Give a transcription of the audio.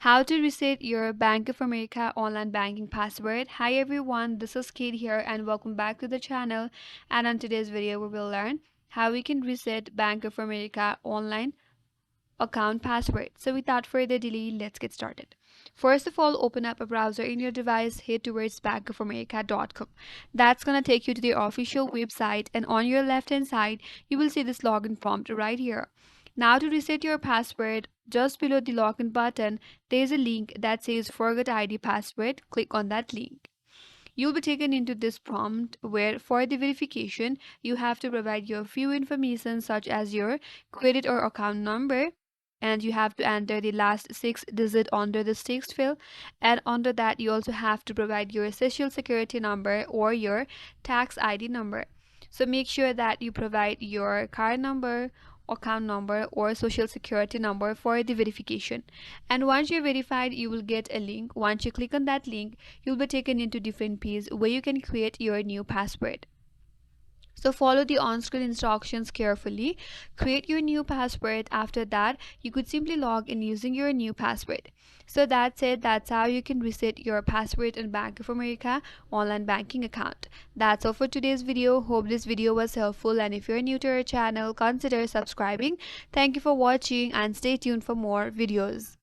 How to reset your Bank of America online banking password. Hi everyone, this is Kate here and welcome back to the channel. And on today's video, we will learn how we can reset Bank of America online account password. So without further delay, let's get started. First of all, open up a browser in your device, head towards bankofamerica.com. That's gonna take you to the official website, and on your left hand side, you will see this login prompt right here. Now to reset your password, just below the login button, there's a link that says forget ID password. Click on that link. You'll be taken into this prompt where for the verification, you have to provide your few information such as your credit or account number, and you have to enter the last six digit under the text field, and under that you also have to provide your social security number or your tax ID number. So make sure that you provide your card number, account number or social security number for the verification. And once you're verified, you will get a link. Once you click on that link, you'll be taken into different page where you can create your new password. So follow the on-screen instructions carefully. Create your new password. After that, you could simply log in using your new password. So that's it. That's how you can reset your password in Bank of America online banking account. That's all for today's video. Hope this video was helpful, and if you're new to our channel, consider subscribing. Thank you for watching and stay tuned for more videos.